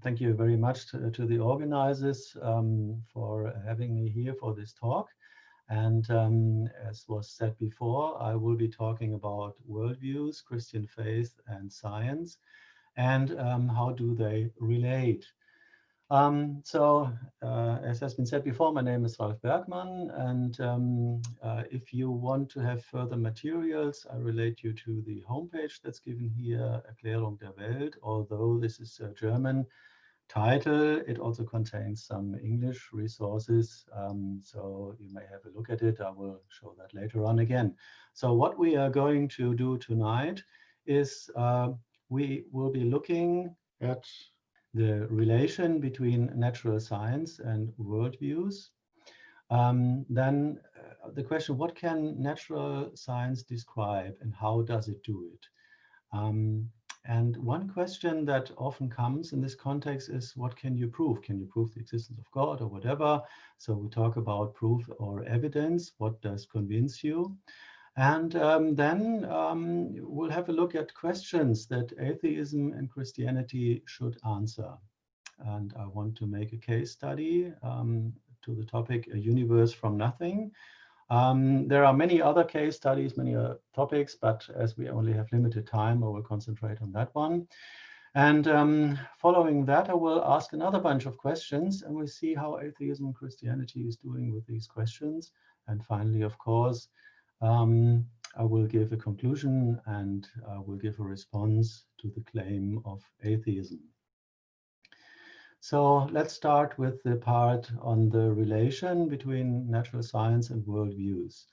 thank you very much to the organizers for having me here for this talk. And as was said before, I will be talking about worldviews, Christian faith, and science, and how do they relate. As has been said before, my name is Ralf Bergmann, and if you want to have further materials, I relate you to the homepage that's given here, Erklärung der Welt. Although this is a German title, it also contains some English resources, so you may have a look at it. I will show that later on again. So what we are going to do tonight is we will be looking at the relation between natural science and worldviews. Then the question, what can natural science describe and how does it do it? And one question that often comes in this context is, what can you prove? Can you prove the existence of God or whatever? So we talk about proof or evidence. What does convince you? And then we'll have a look at questions that atheism and Christianity should answer. And I want to make a case study to the topic, a universe from nothing. There are many other case studies, many other topics, but as we only have limited time, I will concentrate on that one. And following that, I will ask another bunch of questions, and we'll see how atheism and Christianity is doing with these questions. And finally, of course, I will give a conclusion and I will give a response to the claim of atheism. So let's start with the part on the relation between natural science and worldviews.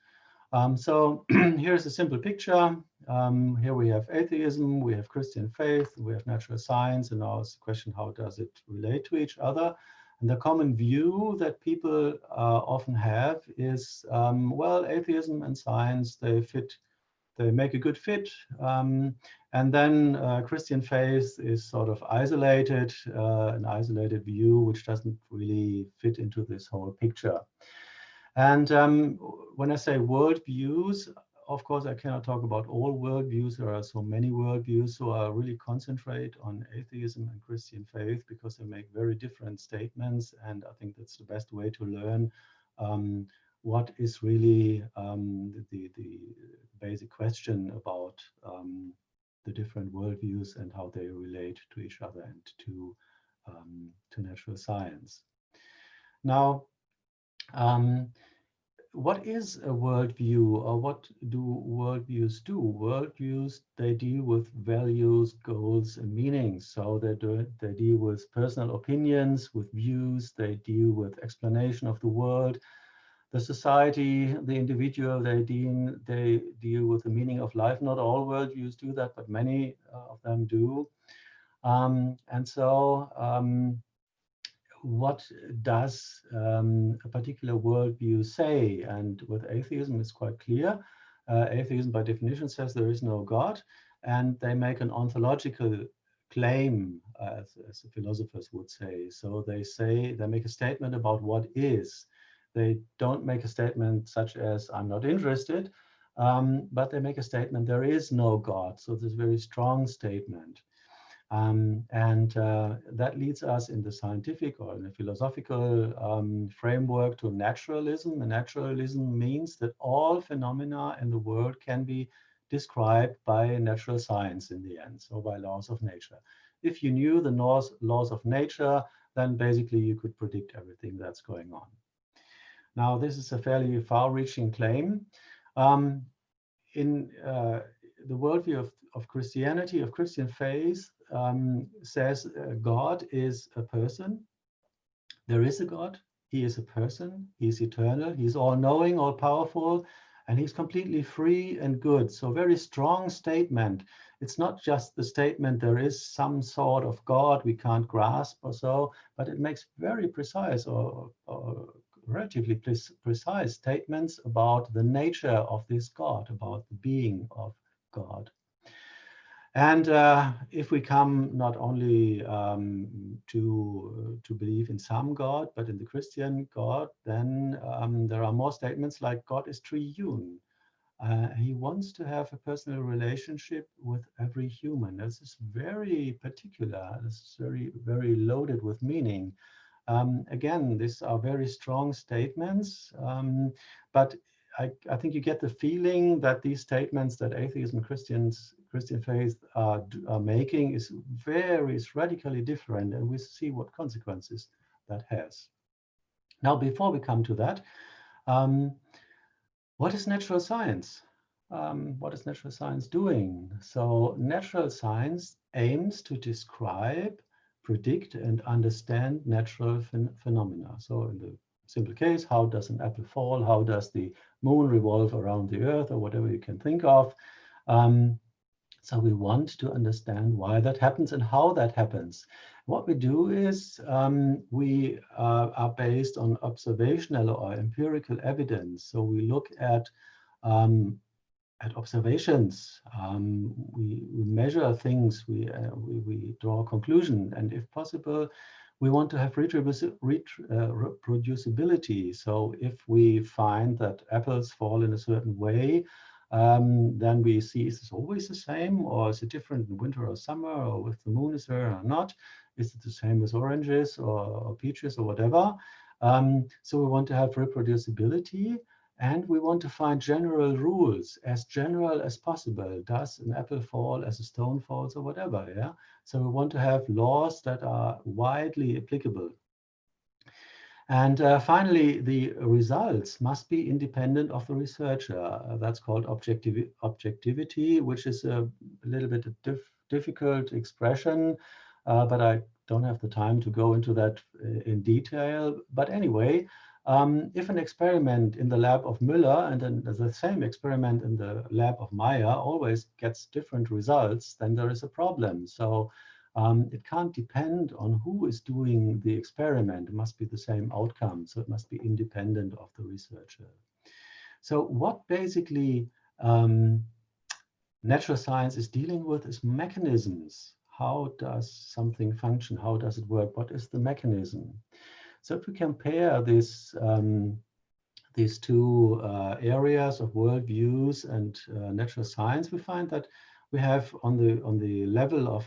So here's a simple picture. Here we have atheism, we have Christian faith, we have natural science, and now it's the question, how does it relate to each other? And the common view that people often have is, well, atheism and science, they make a good fit. And then Christian faith is sort of isolated, an isolated view, which doesn't really fit into this whole picture. And when I say worldviews, of course, I cannot talk about all worldviews. There are so many worldviews, so I really concentrate on atheism and Christian faith because they make very different statements. And I think that's the best way to learn what is really the basic question about the different worldviews and how they relate to each other and to natural science. Now, what is a worldview, or what do worldviews do? Worldviews, they deal with values, goals, and meanings. So they deal with personal opinions, with views, they deal with explanation of the world, the society, the individual. They deal with the meaning of life. Not all worldviews do that, but many of them do. What does a particular worldview say? And with atheism, it's quite clear. Atheism, by definition, says there is no God, and they make an ontological claim, as the philosophers would say. So they make a statement about what is. They don't make a statement such as, I'm not interested, but they make a statement, there is no God. So this is a very strong statement. That leads us in the scientific or in the philosophical framework to naturalism. And naturalism means that all phenomena in the world can be described by natural science in the end, so by laws of nature. If you knew the laws of nature, then basically you could predict everything that's going on. Now, this is a fairly far-reaching claim. In the worldview of Christianity, of Christian faith, says God is a person. There is a God. He is a person. He's eternal. He's all-knowing, all-powerful, and he's completely free and good. So very strong statement. It's not just the statement there is some sort of God we can't grasp or so, but it makes very precise or relatively precise statements about the nature of this God, about the being of God. And if we come not only to believe in some God, but in the Christian God, then there are more statements like God is triune. He wants to have a personal relationship with every human. This is very particular. This is very, very loaded with meaning. Again, these are very strong statements, but I think you get the feeling that these statements that atheism and Christian faith are making is radically different, and we see what consequences that has. Now, before we come to that, what is natural science? What is natural science doing? So natural science aims to describe, predict, and understand natural phenomena. So in the simple case, how does an apple fall? How does the moon revolve around the earth, or whatever you can think of? So we want to understand why that happens and how that happens. What we do is we are based on observational or empirical evidence. So we look at observations. We measure things. We draw a conclusion, and if possible, we want to have reproducibility. So if we find that apples fall in a certain way, then we see, is this always the same, or is it different in winter or summer, or if the moon is there or not? Is it the same with oranges or peaches or whatever? So we want to have reproducibility, and we want to find general rules, as general as possible. Does an apple fall as a stone falls, or whatever? Yeah. So we want to have laws that are widely applicable. And finally, the results must be independent of the researcher. That's called objectivity, which is a little bit difficult expression, but I don't have the time to go into that in detail. But anyway, if an experiment in the lab of Müller and then the same experiment in the lab of Meyer always gets different results, then there is a problem. So it can't depend on who is doing the experiment. It must be the same outcome. So it must be independent of the researcher. So what basically natural science is dealing with is mechanisms. How does something function? How does it work? What is the mechanism? So if we compare this, these two areas of worldviews and natural science, we find that we have on the level of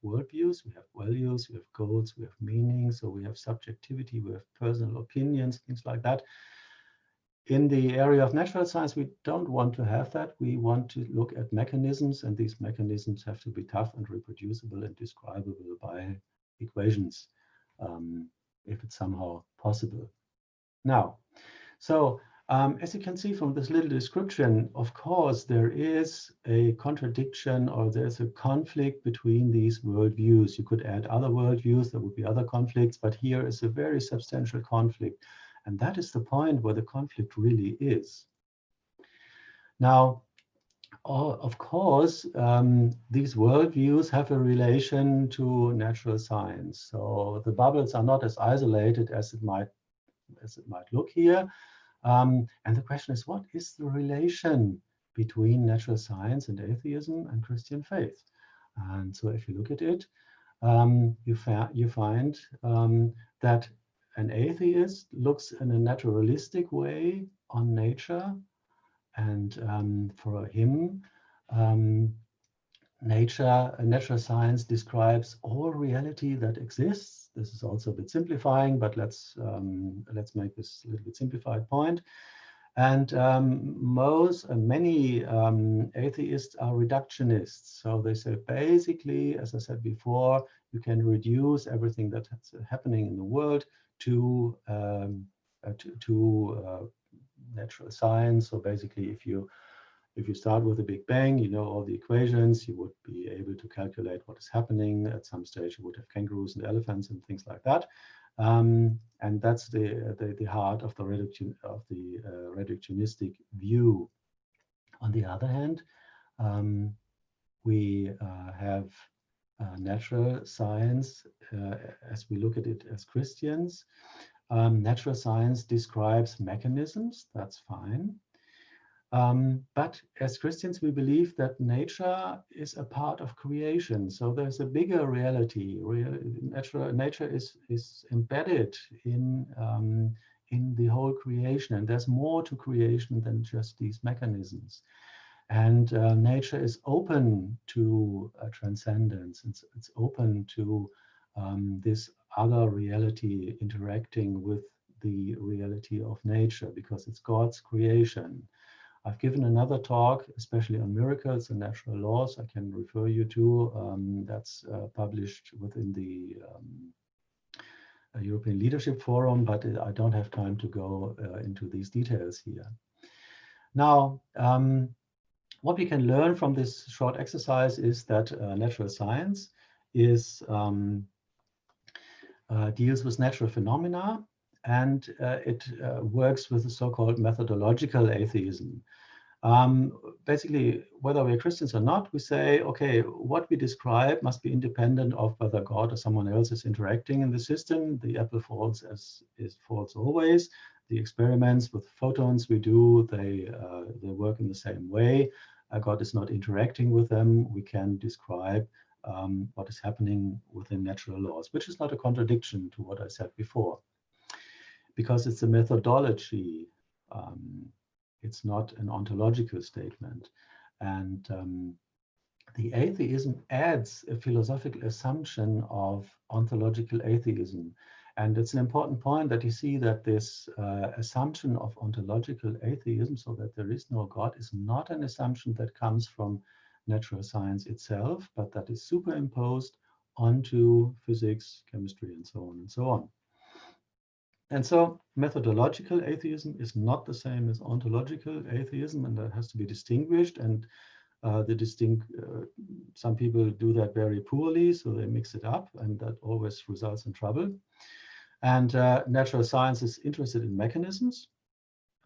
worldviews, we have values, we have goals, we have meaning, so we have subjectivity, we have personal opinions, things like that. In the area of natural science, we don't want to have that. We want to look at mechanisms, and these mechanisms have to be tough and reproducible and describable by equations, if it's somehow possible. Now, so as you can see from this little description, of course, there is a contradiction, or there's a conflict between these worldviews. You could add other worldviews, there would be other conflicts, but here is a very substantial conflict. And that is the point where the conflict really is. Now, of course, these worldviews have a relation to natural science. So the bubbles are not as isolated as it might look here. And the question is, what is the relation between natural science and atheism and Christian faith? And so if you look at it, you find that an atheist looks in a naturalistic way on nature, and for him, natural science describes all reality that exists. This is also a bit simplifying, but let's make this a little bit simplified point. And many atheists are reductionists. So they say basically, as I said before, you can reduce everything that's happening in the world to natural science. So basically, if you start with a Big Bang, you know all the equations, you would be able to calculate what is happening. At some stage, you would have kangaroos and elephants and things like that. And that's the heart of the reductionistic view. On the other hand, we have natural science, as we look at it as Christians. Natural science describes mechanisms, that's fine. But as Christians, we believe that nature is a part of creation. So there's a bigger reality. Nature is embedded in in the whole creation, and there's more to creation than just these mechanisms. And nature is open to transcendence. It's open to this other reality interacting with the reality of nature, because it's God's creation. I've given another talk, especially on miracles and natural laws, I can refer you to. That's published within the European Leadership Forum, but I don't have time to go into these details here. Now, what we can learn from this short exercise is that natural science is deals with natural phenomena, and it works with the so-called methodological atheism. Basically, whether we're Christians or not, we say, okay, what we describe must be independent of whether God or someone else is interacting in the system. The apple falls as it falls always. The experiments with photons we do, they work in the same way. God is not interacting with them. We can describe what is happening within natural laws, which is not a contradiction to what I said before, because it's a methodology. It's not an ontological statement. And the atheism adds a philosophical assumption of ontological atheism. And it's an important point that you see that this assumption of ontological atheism, so that there is no God, is not an assumption that comes from natural science itself, but that is superimposed onto physics, chemistry, and so on and so on. And so methodological atheism is not the same as ontological atheism, and that has to be distinguished. And some people do that very poorly, so they mix it up, and that always results in trouble. And natural science is interested in mechanisms.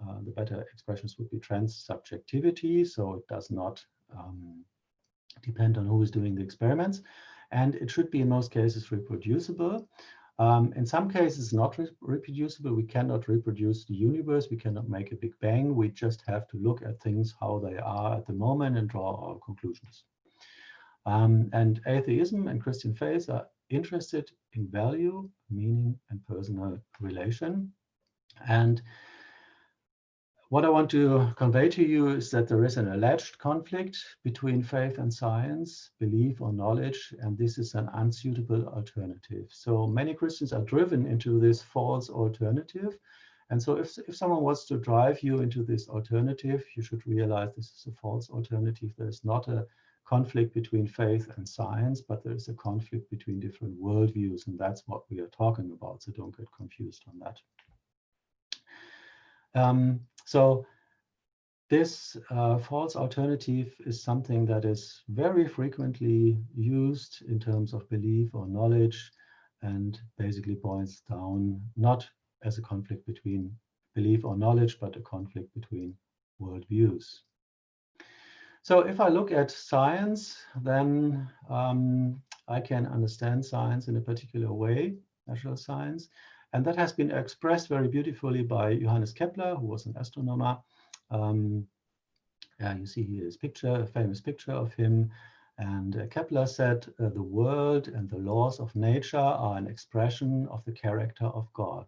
The better expressions would be transsubjectivity, so it does not depend on who is doing the experiments. And it should be, in most cases, reproducible. In some cases, not reproducible. We cannot reproduce the universe. We cannot make a Big Bang. We just have to look at things how they are at the moment and draw our conclusions. And atheism and Christian faith are interested in value, meaning, and personal relation. And what I want to convey to you is that there is an alleged conflict between faith and science, belief or knowledge, and this is an unsuitable alternative. So many Christians are driven into this false alternative. And so if someone wants to drive you into this alternative, you should realize this is a false alternative. There is not a conflict between faith and science, but there is a conflict between different worldviews, and that's what we are talking about. So don't get confused on that. So this false alternative is something that is very frequently used in terms of belief or knowledge, and basically boils down not as a conflict between belief or knowledge, but a conflict between worldviews. So if I look at science, then I can understand science in a particular way, natural science. And that has been expressed very beautifully by Johannes Kepler, who was an astronomer. You see here his picture, a famous picture of him. And Kepler said, the world and the laws of nature are an expression of the character of God.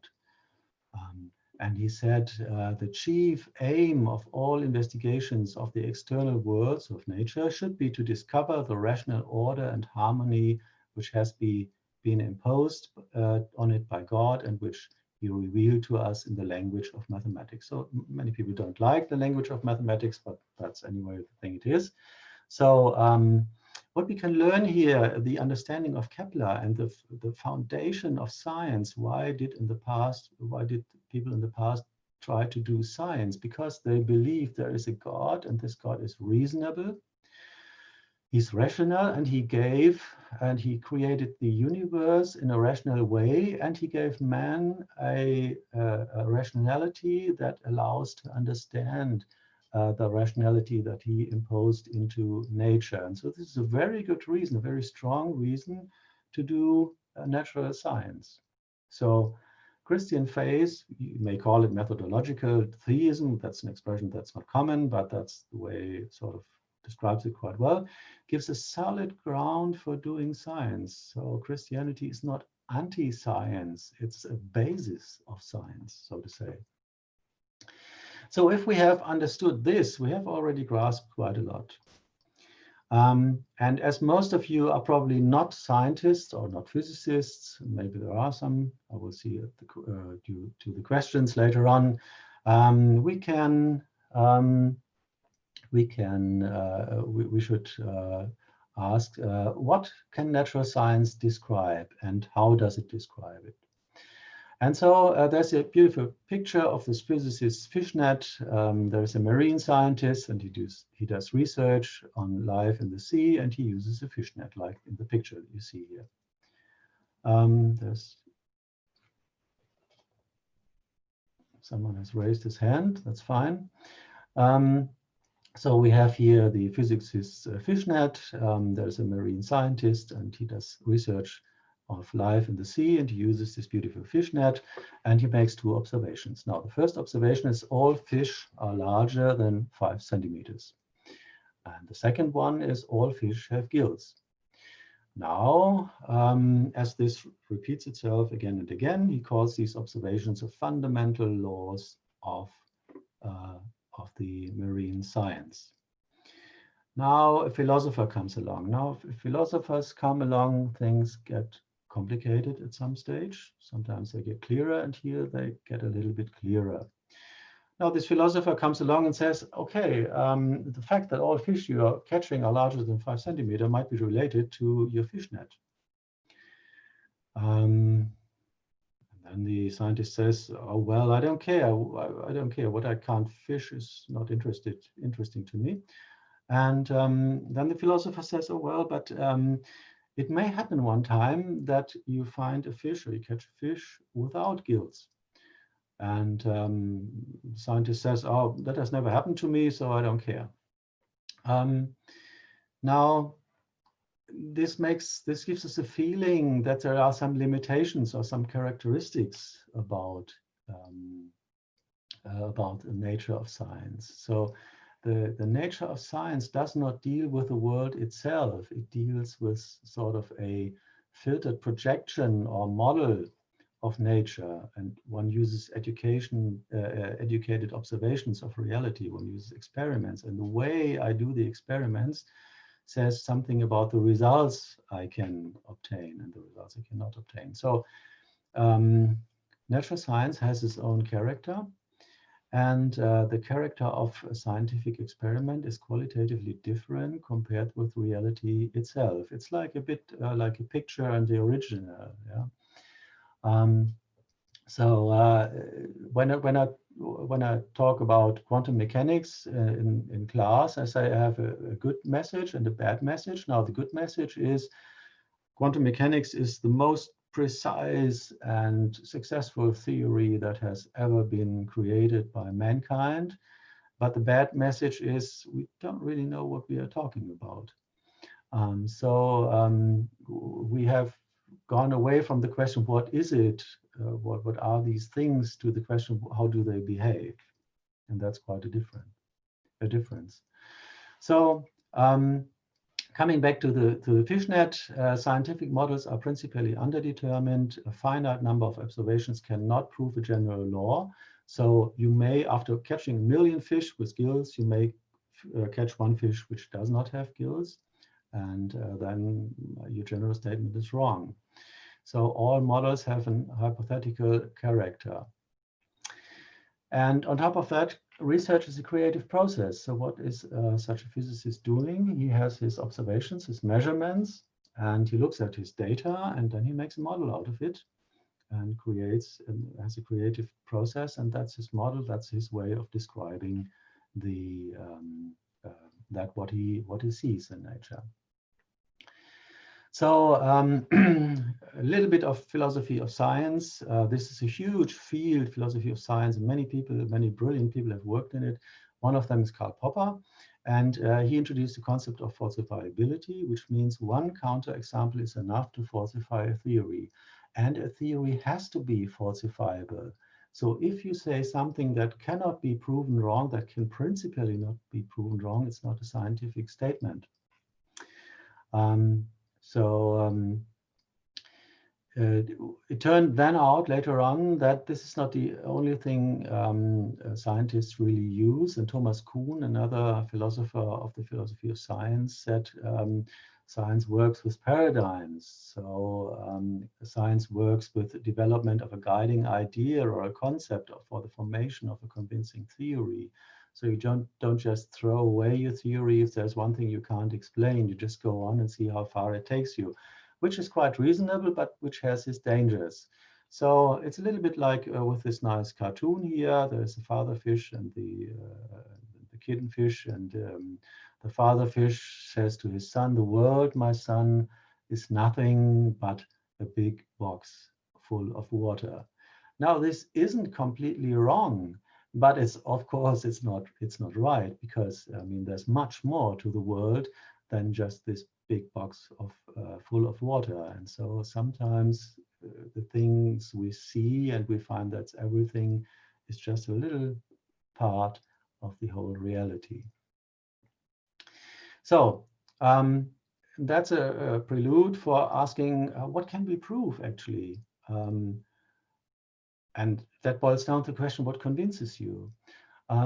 And he said, the chief aim of all investigations of the external worlds of nature should be to discover the rational order and harmony which has been imposed on it by God, and which he revealed to us in the language of mathematics. So many people don't like the language of mathematics, but that's anyway the thing it is. So what we can learn here, the understanding of Kepler and the foundation of science. Why did people in the past try to do science? Because they believe there is a God, and this God is reasonable. He's rational, and he created the universe in a rational way, and he gave man a rationality that allows to understand the rationality that he imposed into nature. And so this is a very good reason, a very strong reason to do natural science. So Christian faith, you may call it methodological theism, that's an expression that's not common, but that's the way it sort of describes it quite well, gives a solid ground for doing science. So Christianity is not anti-science. It's a basis of science, so to say. So if we have understood this, we have already grasped quite a lot. And as most of you are probably not scientists or not physicists, maybe there are some, I will see due to the questions later on, we should ask, what can natural science describe and how does it describe it? And so there's a beautiful picture of this physicist Fishnet. There's a marine scientist, and he does research on life in the sea, and he uses a fishnet, like in the picture that you see here. There's someone has raised his hand. That's fine. So we have here the physicist Fishnet. There's a marine scientist, and he does research of life in the sea, and he uses this beautiful fishnet, and he makes two observations. Now, the first observation is all fish are larger than 5 centimeters. And the second one is all fish have gills. Now, as this repeats itself again and again, he calls these observations the fundamental laws of the marine science. Now, a philosopher comes along. Now, if philosophers come along, things get complicated at some stage. Sometimes they get clearer, and here they get a little bit clearer. Now, this philosopher comes along and says, okay, the fact that all fish you are catching are larger than 5 centimeters might be related to your fishnet. And then the scientist says, oh, well, I don't care. I don't care. What I can't fish is not interesting to me. And then the philosopher says, oh, well, but it may happen one time that you find a fish or you catch a fish without gills. And the scientist says, oh, that has never happened to me, so I don't care. Now, this gives us a feeling that there are some limitations or some characteristics about the nature of science. So the nature of science does not deal with the world itself. It deals with sort of a filtered projection or model of nature, and one uses educated observations of reality. One uses experiments, and the way I do the experiments says something about the results I can obtain and the results I cannot obtain. So natural science has its own character, and the character of a scientific experiment is qualitatively different compared with reality itself. It's like a bit like a picture and the original. Yeah. So when I talk about quantum mechanics in class, I say I have a good message and a bad message. Now, the good message is quantum mechanics is the most precise and successful theory that has ever been created by mankind. But the bad message is we don't really know what we are talking about. We have gone away from the question, what is it? What are these things, to the question, how do they behave? And that's quite a difference. So coming back to the fishnet, scientific models are principally underdetermined. A finite number of observations cannot prove a general law. So you may, after catching 1 million fish with gills, you may catch one fish which does not have gills, and then your general statement is wrong. So all models have a hypothetical character. And on top of that, research is a creative process. So what is such a physicist doing? He has his observations, his measurements, and he looks at his data, and then he makes a model out of it and creates and has a creative process. And that's his model. That's his way of describing the what he sees in nature. So a little bit of philosophy of science. This is a huge field, philosophy of science. Many people, many brilliant people have worked in it. One of them is Karl Popper, and he introduced the concept of falsifiability, which means one counterexample is enough to falsify a theory. And a theory has to be falsifiable. So if you say something that cannot be proven wrong, that can principally not be proven wrong, it's not a scientific statement. it turned then out later on that this is not the only thing scientists really use. And Thomas Kuhn, another philosopher of the philosophy of science, said science works with paradigms. So science works with the development of a guiding idea or a concept for the formation of a convincing theory. So you don't just throw away your theory if there's one thing you can't explain. You just go on and see how far it takes you, which is quite reasonable, but which has its dangers. So it's a little bit like with this nice cartoon here. There's the father fish and the kitten fish, and the father fish says to his son, "The world, my son, is nothing but a big box full of water." Now, this isn't completely wrong, but it's, of course, it's not right, because I mean there's much more to the world than just this big box of full of water. And so sometimes the things we see and we find that's everything is just a little part of the whole reality. So that's a prelude for asking what can we prove actually? And that boils down to the question, what convinces you?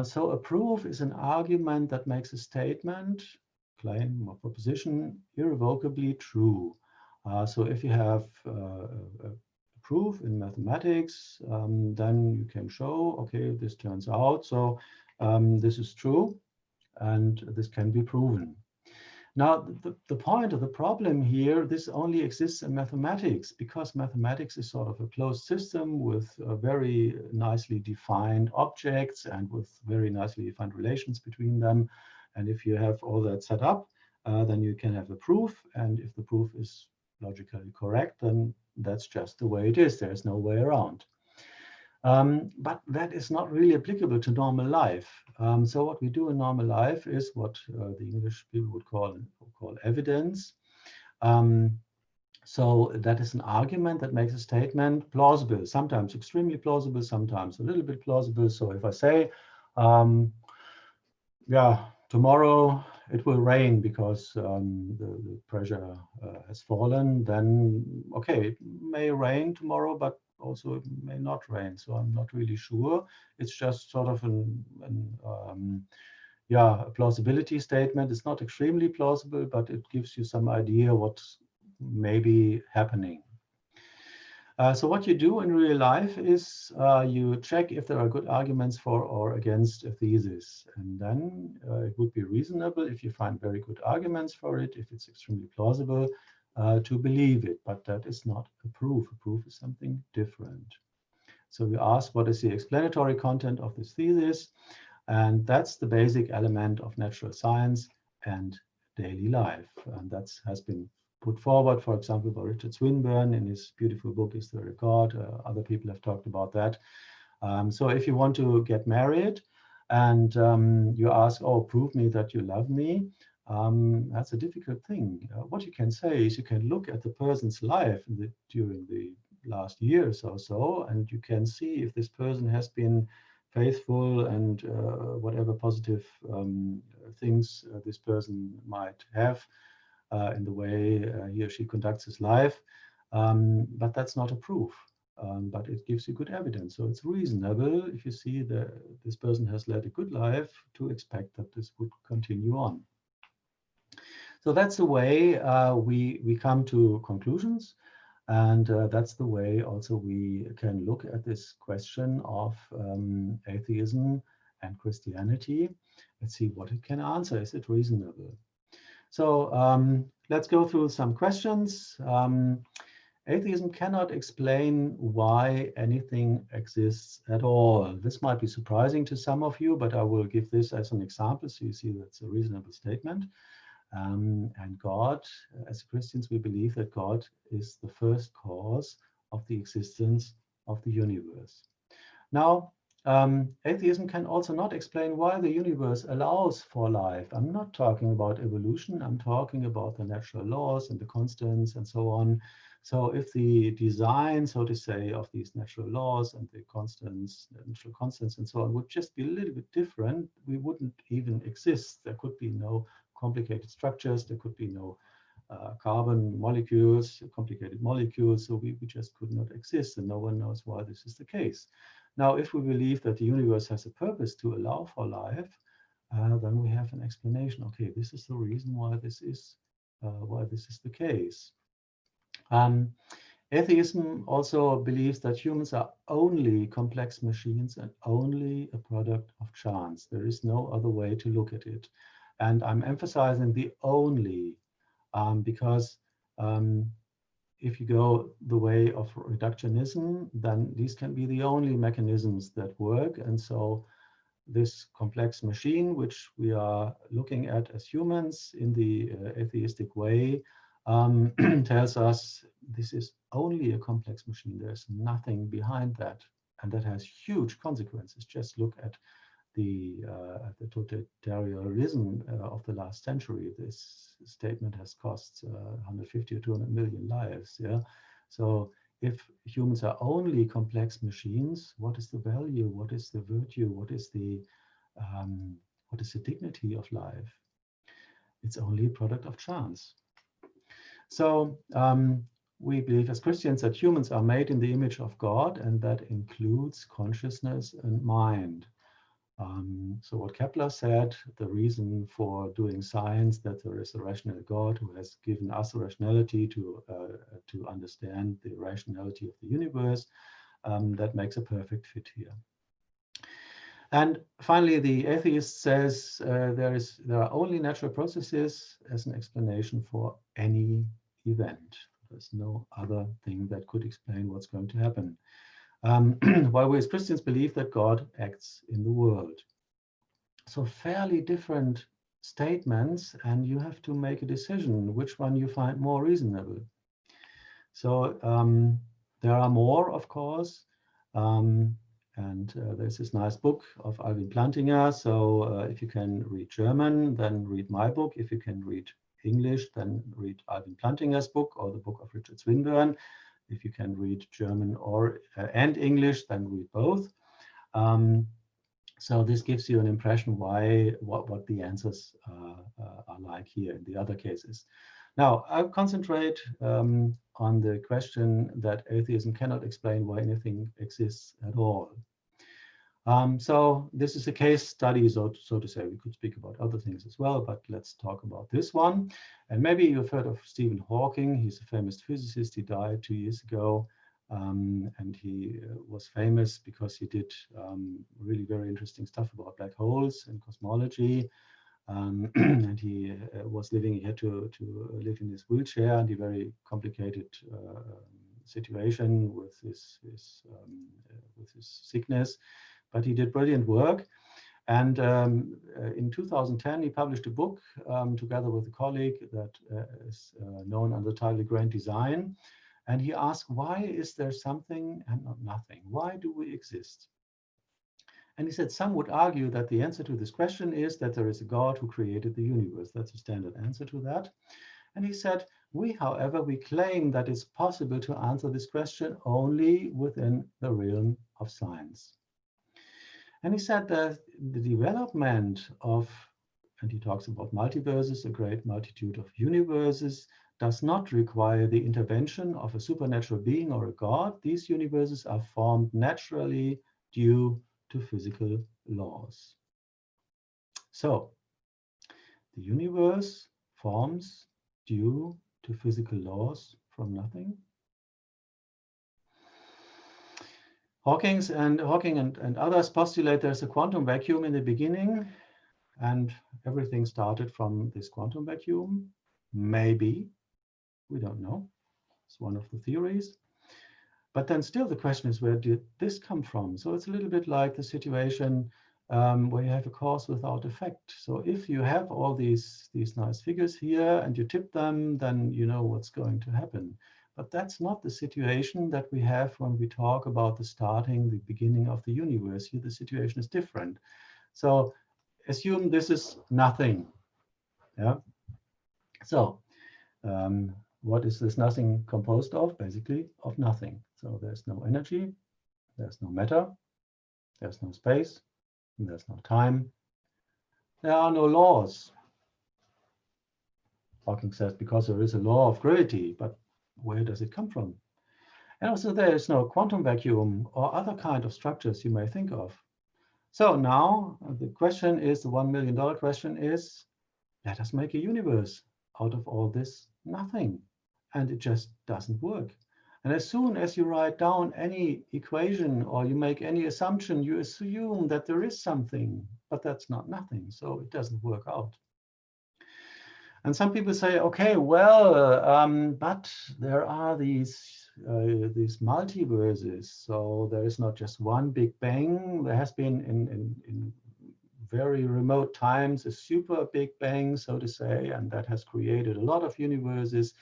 So a proof is an argument that makes a statement, claim, or proposition irrevocably true. So if you have a proof in mathematics, then you can show, okay, this turns out, so this is true, and this can be proven. Now, the point of the problem here, this only exists in mathematics, because mathematics is sort of a closed system with very nicely defined objects and with very nicely defined relations between them. And if you have all that set up, then you can have a proof. And if the proof is logically correct, then that's just the way it is. There's no way around. But that is not really applicable to normal life. So what we do in normal life is what the English people would call evidence. So that is an argument that makes a statement plausible, sometimes extremely plausible, sometimes a little bit plausible. So if I say, yeah, tomorrow it will rain because the pressure has fallen, then okay, it may rain tomorrow, but also it may not rain. So I'm not really sure. It's just sort of yeah, a plausibility statement. It's not extremely plausible, but it gives you some idea what's maybe happening. So what you do in real life is you check if there are good arguments for or against a thesis. And then it would be reasonable, if you find very good arguments for it, if it's extremely plausible, to believe it. But that is not a proof. A proof is something different. So we ask, what is the explanatory content of this thesis? And that's the basic element of natural science and daily life. And that has been put forward, for example, by Richard Swinburne in his beautiful book, Is There a God? Other people have talked about that. So if you want to get married and you ask, oh, prove me that you love me, that's a difficult thing. What you can say is you can look at the person's life during the last years or so, and you can see if this person has been faithful and whatever positive things this person might have in the way he or she conducts his life. But that's not a proof, but it gives you good evidence. So it's reasonable, if you see that this person has led a good life, to expect that this would continue on. So that's the way we come to conclusions. And that's the way also we can look at this question of atheism and Christianity and see what it can answer. Is it reasonable? So let's go through some questions. Atheism cannot explain why anything exists at all. This might be surprising to some of you, but I will give this as an example so you see that's a reasonable statement. And God, as Christians, we believe that God is the first cause of the existence of the universe. Now, atheism can also not explain why the universe allows for life. I'm not talking about evolution. I'm talking about the natural laws and the constants and so on. So if the design, so to say, of these natural laws and the constants, the natural constants and so on would just be a little bit different, we wouldn't even exist. There could be no complicated structures. There could be no carbon molecules, complicated molecules, so we just could not exist, and no one knows why this is the case. Now, if we believe that the universe has a purpose to allow for life, then we have an explanation. Okay, this is the reason why this is the case. Atheism also believes that humans are only complex machines and only a product of chance. There is no other way to look at it. And I'm emphasizing the only, because if you go the way of reductionism, then these can be the only mechanisms that work. And so this complex machine, which we are looking at as humans in the atheistic way, tells us this is only a complex machine. There's nothing behind that. And that has huge consequences. Just look at the totalitarianism of the last century. This statement has cost 150 or 200 million lives. Yeah. So if humans are only complex machines, what is the value? What is the virtue? What is the dignity of life? It's only a product of chance. So we believe as Christians that humans are made in the image of God, and that includes consciousness and mind. So what Kepler said, the reason for doing science, that there is a rational God who has given us a rationality to understand the rationality of the universe, that makes a perfect fit here. And finally, the atheist says there are only natural processes as an explanation for any event. There's no other thing that could explain what's going to happen. While we as Christians believe that God acts in the world. So fairly different statements, and you have to make a decision which one you find more reasonable. So there are more, of course. And there's this nice book of Alvin Plantinga. So if you can read German, then read my book. If you can read English, then read Alvin Plantinga's book or the book of Richard Swinburne. If you can read German and English, then read both. So this gives you an impression what the answers are like here in the other cases. Now, I'll concentrate on the question that atheism cannot explain why anything exists at all. So this is a case study, so to say. We could speak about other things as well, but let's talk about this one. And maybe you've heard of Stephen Hawking. He's a famous physicist. He died 2 years ago. And he was famous because he did really very interesting stuff about black holes and cosmology. And he was living, he had to live in his wheelchair, and a very complicated situation with his sickness. But he did brilliant work. And in 2010, he published a book together with a colleague that is known under the title Grand Design. And he asked, why is there something and not nothing? Why do we exist? And he said, some would argue that the answer to this question is that there is a God who created the universe. That's a standard answer to that. And he said, however, we claim that it's possible to answer this question only within the realm of science. And he said that the development of, and he talks about multiverses, a great multitude of universes, does not require the intervention of a supernatural being or a God. These universes are formed naturally due to physical laws. So, the universe forms due to physical laws from nothing. Hawking and others postulate there's a quantum vacuum in the beginning, and everything started from this quantum vacuum. Maybe, we don't know. It's one of the theories. But then still the question is, where did this come from? So it's a little bit like the situation where you have a cause without effect. So if you have all these nice figures here and you tip them, then you know what's going to happen. But that's not the situation that we have when we talk about the beginning of the universe. Here the situation is different. So assume this is nothing. Yeah. So what is this nothing composed of? Basically of nothing. So there's no energy, there's no matter, there's no space, there's no time. There are no laws. Hawking says, because there is a law of gravity, but where does it come from? And also there is no quantum vacuum or other kind of structures you may think of. So now the question is, the $1 million question is, let us make a universe out of all this nothing. And it just doesn't work. And as soon as you write down any equation or you make any assumption, you assume that there is something, but that's not nothing. So it doesn't work out. And some people say, okay, well, but there are these multiverses. So there is not just one Big Bang. There has been in very remote times a super Big Bang, so to say, and that has created a lot of universes.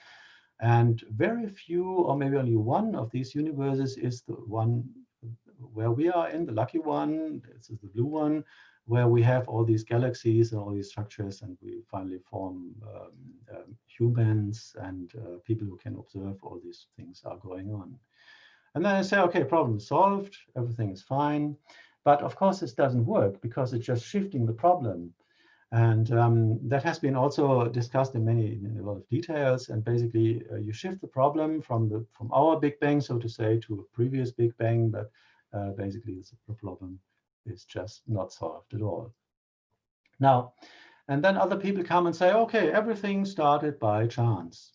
And very few, or maybe only one of these universes is the one where we are in, the lucky one. This is the blue one, where we have all these galaxies and all these structures, and we finally form humans and people who can observe all these things are going on. And then I say, okay, problem solved, everything is fine. But of course, this doesn't work because it's just shifting the problem. And that has been also discussed in a lot of details. And basically, you shift the problem from our Big Bang, so to say, to a previous Big Bang. But basically, the problem is just not solved at all. Now, and then other people come and say, okay, everything started by chance.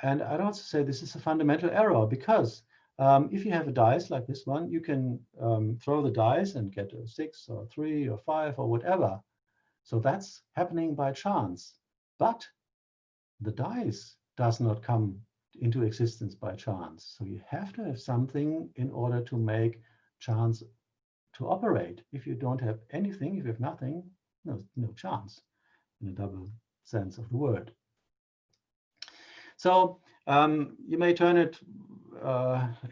And I'd also say this is a fundamental error, because if you have a dice like this one, you can throw the dice and get a 6 or 3 or 5 or whatever. So that's happening by chance. But the dice does not come into existence by chance. So you have to have something in order to make chance to operate. If you don't have anything, if you have nothing, no chance in a double sense of the word. So you may turn it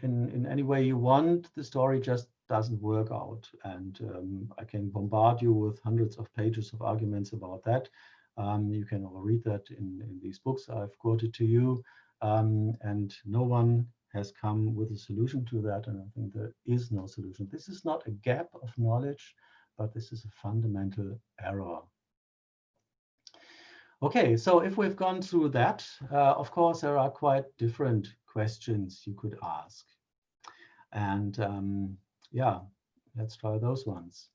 in any way you want. The story just doesn't work out. And I can bombard you with hundreds of pages of arguments about that. You can all read that in these books I've quoted to you. And no one has come with a solution to that. And I think there is no solution. This is not a gap of knowledge, but this is a fundamental error. Okay, so if we've gone through that, of course, there are quite different questions you could ask. And yeah, let's try those ones.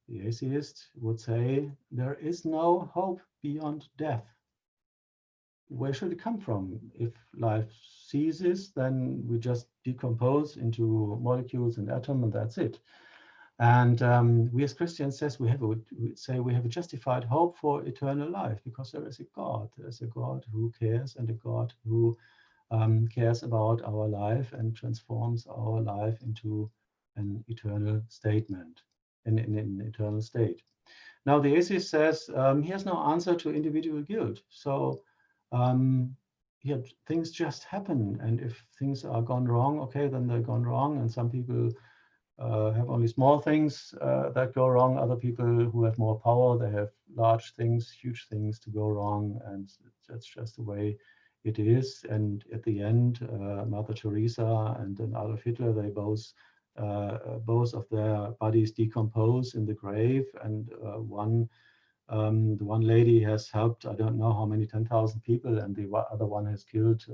The atheist would say, there is no hope beyond death. Where should it come from? If life ceases, then we just decompose into molecules and atoms, and that's it. And we as Christians we have a justified hope for eternal life, because there is a God. There's a God who cares, and a God who cares about our life and transforms our life into an eternal statement, in an eternal state. Now the atheist says he has no answer to individual guilt. So things just happen, and if things are gone wrong, okay, then they're gone wrong. And some people have only small things that go wrong. Other people who have more power, they have large things, huge things to go wrong, and that's just the way it is. And at the end, Mother Teresa and then Adolf Hitler, they both of their bodies decompose in the grave, and the one lady has helped, I don't know how many, 10,000 people, and the other one has killed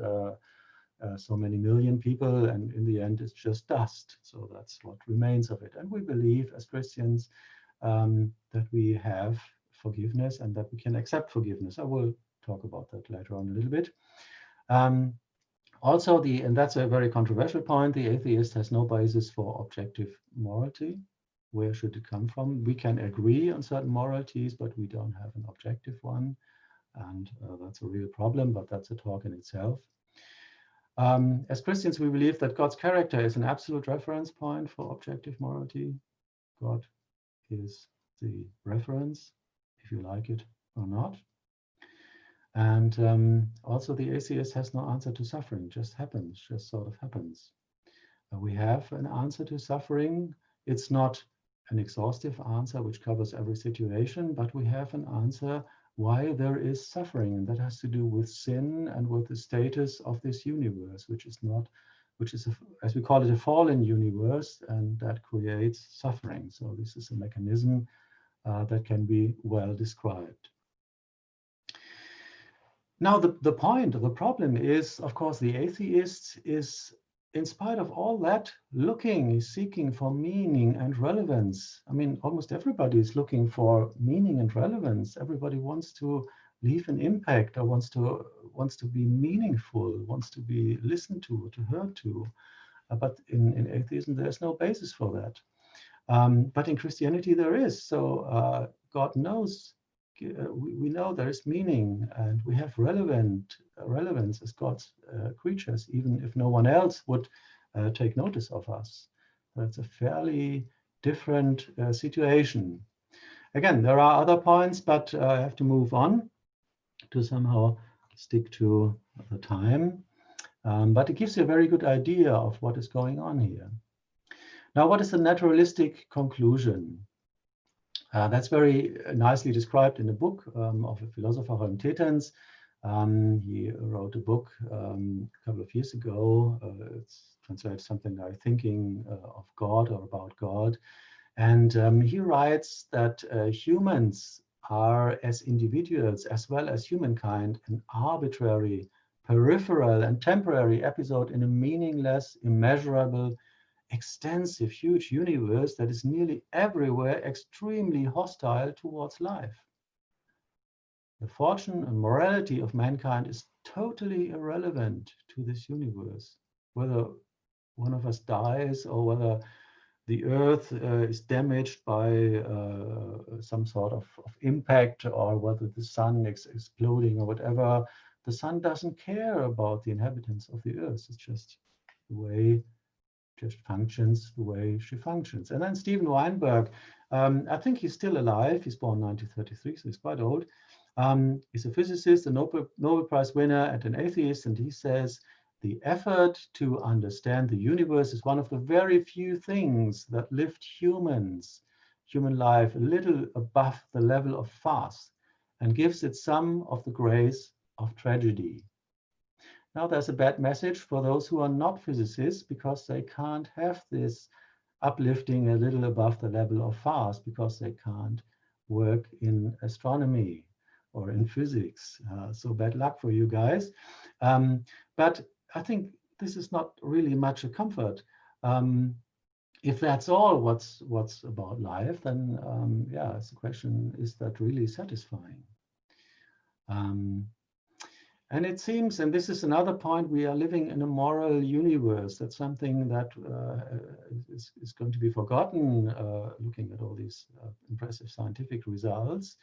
so many million people, and in the end it's just dust. So that's what remains of it. And we believe as Christians that we have forgiveness and that we can accept forgiveness. I will talk about that later on a little bit. Also, and that's a very controversial point, the atheist has no basis for objective morality. Where should it come from? We can agree on certain moralities, but we don't have an objective one. And that's a real problem, but that's a talk in itself. As Christians, we believe that God's character is an absolute reference point for objective morality. God is the reference, if you like it or not. And also the atheist has no answer to suffering, just happens, just sort of happens. We have an answer to suffering. It's not an exhaustive answer which covers every situation, but we have an answer why there is suffering, and that has to do with sin and with the status of this universe, which is, as we call it, a fallen universe, and that creates suffering. So this is a mechanism that can be well described. Now, the problem is, of course, the atheist is, in spite of all that, seeking for meaning and relevance. I mean, almost everybody is looking for meaning and relevance. Everybody wants to leave an impact, or wants to be meaningful, wants to be listened to heard to. But in atheism, there's no basis for that. But in Christianity, there is. So God knows, we know there is meaning, and we have relevance as God's creatures, even if no one else would take notice of us. That's a fairly different situation. Again, there are other points, but I have to move on to somehow stick to the time. But it gives you a very good idea of what is going on here. Now, what is the naturalistic conclusion? That's very nicely described in a book of a philosopher, Ralf Bergmann. He wrote a book a couple of years ago. It's translated something like Thinking of God, or About God. And he writes that humans are, as individuals as well as humankind, an arbitrary, peripheral, and temporary episode in a meaningless, immeasurable, extensive, huge universe that is nearly everywhere extremely hostile towards life. The fortune and morality of mankind is totally irrelevant to this universe. Whether one of us dies, or whether the earth is damaged by some sort of impact, or whether the sun is exploding or whatever, the sun doesn't care about the inhabitants of the earth. It's just the way just functions the way she functions. And then Steven Weinberg, I think he's still alive. He's born 1933, so he's quite old. He's a physicist, a Nobel Prize winner, and an atheist. And he says, the effort to understand the universe is one of the very few things that lift human life a little above the level of farce, and gives it some of the grace of tragedy. Now, there's a bad message for those who are not physicists, because they can't have this uplifting a little above the level of farce, because they can't work in astronomy or in physics. So bad luck for you guys. But I think this is not really much a comfort. If that's all what's about life, then yeah, it's the question, is that really satisfying? And it seems, and this is another point, we are living in a moral universe. That's something that is going to be forgotten, looking at all these impressive scientific results.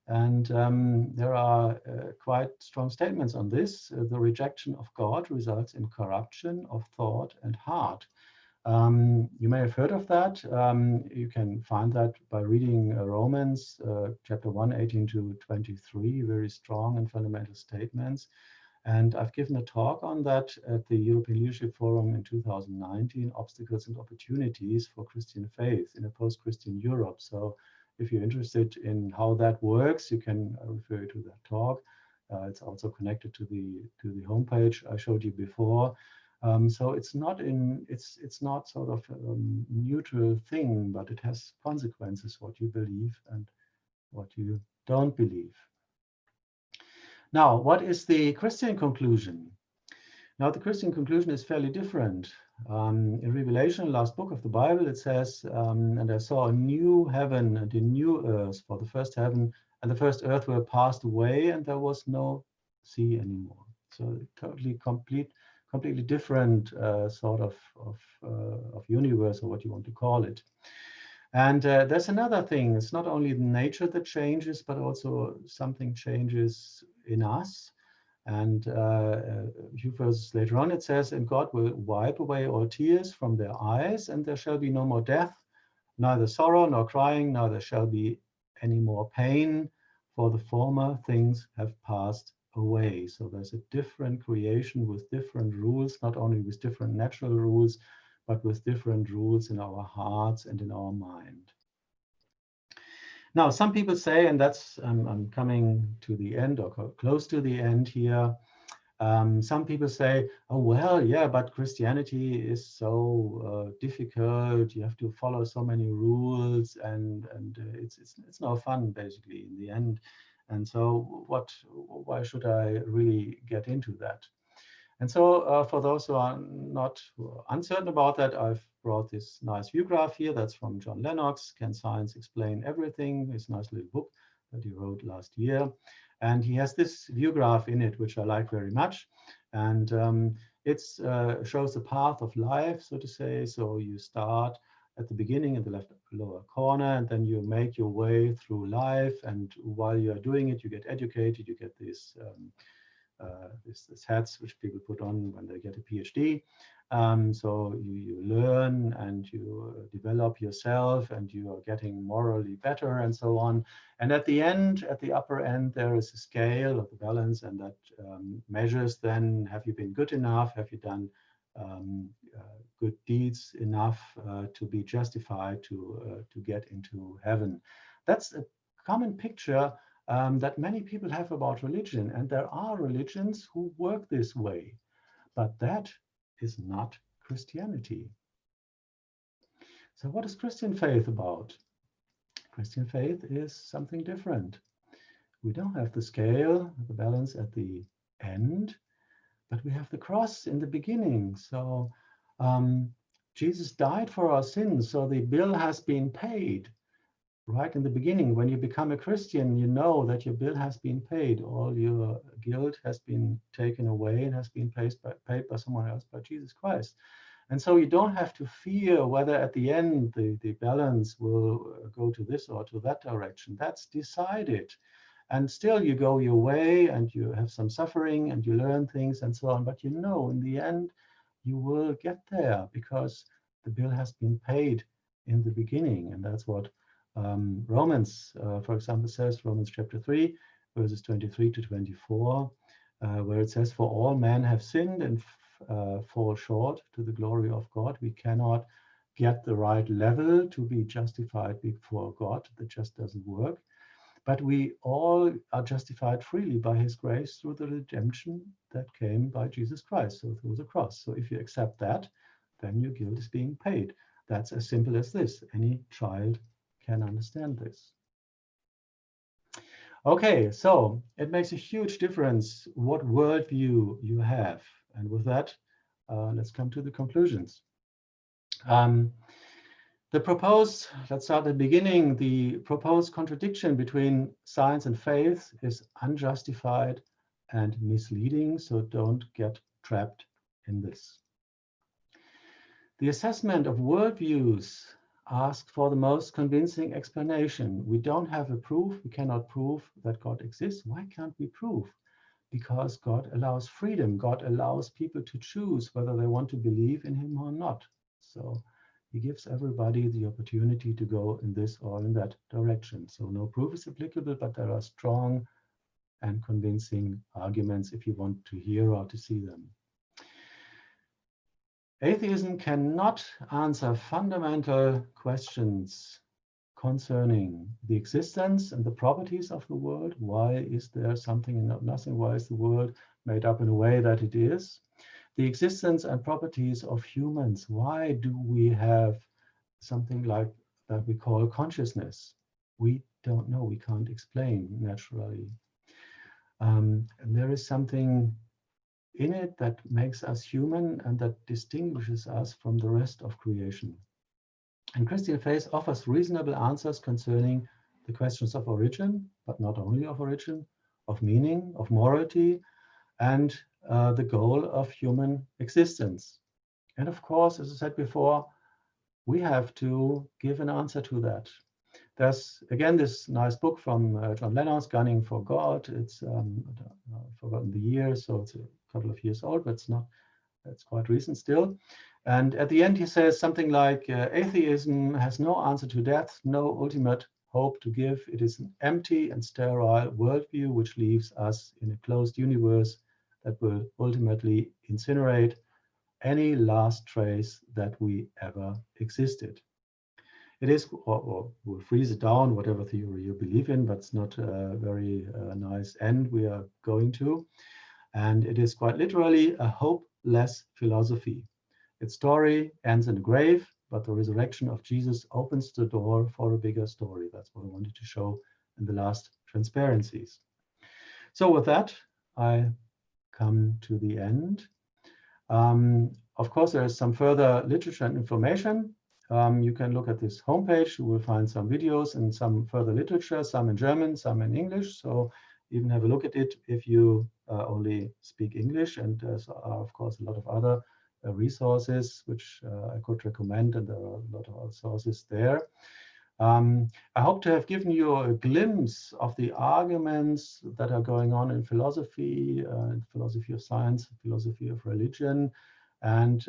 And there are quite strong statements on this. The rejection of God results in corruption of thought and heart. You may have heard of that. You can find that by reading Romans chapter 1, 18 to 23, very strong and fundamental statements. And I've given a talk on that at the European Leadership Forum in 2019, Obstacles and Opportunities for Christian Faith in a Post-Christian Europe. So if you're interested in how that works, you can refer to that talk. It's also connected to the homepage I showed you before. So it's not sort of a neutral thing, but it has consequences, what you believe and what you don't believe. Now, what is the Christian conclusion? Now, the Christian conclusion is fairly different. In Revelation, last book of the Bible, it says, and I saw a new heaven and a new earth, for the first heaven and the first earth were passed away, and there was no sea anymore. So totally completely different sort of universe, or what you want to call it. And there's another thing. It's not only nature that changes, but also something changes in us. And a few verses later on, it says, and God will wipe away all tears from their eyes, and there shall be no more death, neither sorrow nor crying, neither shall be any more pain, for the former things have passed away. So there's a different creation with different rules, not only with different natural rules, but with different rules in our hearts and in our mind. Now, some people say, and that's, I'm coming to the end, or close to the end here. Some people say, oh, well, yeah, but Christianity is so difficult. You have to follow so many rules, and it's no fun, basically, in the end. And so why should I really get into that? And so for those who are uncertain about that, I've brought this nice view graph here. That's from John Lennox, Can Science Explain Everything? His nice little book that he wrote last year. And he has this view graph in it, which I like very much. And it shows the path of life, so to say. So you start at the beginning in the left lower corner, and then you make your way through life. And while you're doing it, you get educated, you get this hats which people put on when they get a PhD. So you learn and you develop yourself, and you are getting morally better and so on. And at the end, at the upper end, there is a scale of the balance, and that measures then, have you been good enough? Have you done good deeds enough to be justified to get into heaven? That's a common picture that many people have about religion, and there are religions who work this way, but that is not Christianity. So what is Christian faith about? Christian faith is something different. We don't have the scale, the balance at the end, but we have the cross in the beginning. So Jesus died for our sins, so the bill has been paid. Right in the beginning, when you become a Christian, you know that your bill has been paid. All your guilt has been taken away and has been paid by someone else, by Jesus Christ. And so you don't have to fear whether at the end the balance will go to this or to that direction. That's decided. And still you go your way, and you have some suffering, and you learn things and so on. But you know, in the end, you will get there because the bill has been paid in the beginning. And that's what Romans, for example, says, Romans chapter 3, verses 23 to 24, where it says, for all men have sinned and fall short to the glory of God. We cannot get the right level to be justified before God. That just doesn't work. But we all are justified freely by his grace through the redemption that came by Jesus Christ, so through the cross. So if you accept that, then your guilt is being paid. That's as simple as this. Any child can understand this. Okay, so it makes a huge difference what worldview you have. And with that, let's come to the conclusions. Let's start at the beginning. The proposed contradiction between science and faith is unjustified and misleading, so don't get trapped in this. The assessment of worldviews asks for the most convincing explanation. We don't have a proof. We cannot prove that God exists. Why can't we prove? Because God allows freedom. God allows people to choose whether they want to believe in him or not. So he gives everybody the opportunity to go in this or in that direction. So no proof is applicable, but there are strong and convincing arguments if you want to hear or to see them. Atheism cannot answer fundamental questions concerning the existence and the properties of the world. Why is there something and nothing? Why is the world made up in a way that it is? The existence and properties of humans. Why do we have something like that we call consciousness? We don't know. We can't explain naturally. And there is something in it that makes us human and that distinguishes us from the rest of creation. And Christian faith offers reasonable answers concerning the questions of origin, but not only of origin, of meaning, of morality, and the goal of human existence. And of course, as I said before, we have to give an answer to that. There's, again, this nice book from John Lennox, Gunning for God. It's I've forgotten the year, so it's a couple of years old, but it's quite recent still. And at the end, he says something like, atheism has no answer to death, no ultimate hope to give. It is an empty and sterile worldview which leaves us in a closed universe that will ultimately incinerate any last trace that we ever existed. It is, or we'll freeze it down, whatever theory you believe in, but it's not a very nice end we are going to. And it is quite literally a hopeless philosophy. Its story ends in the grave, but the resurrection of Jesus opens the door for a bigger story. That's what I wanted to show in the last transparencies. So with that, I come to the end. Of course, there is some further literature and information. You can look at this homepage. You will find some videos and some further literature, some in German, some in English. So even have a look at it if you only speak English. And there's, of course, a lot of other resources which I could recommend, and there are a lot of other sources there. I hope to have given you a glimpse of the arguments that are going on in philosophy of science, philosophy of religion, and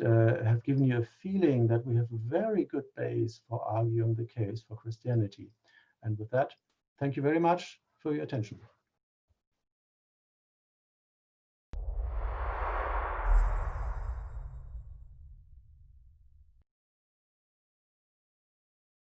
have given you a feeling that we have a very good base for arguing the case for Christianity. And with that, thank you very much for your attention.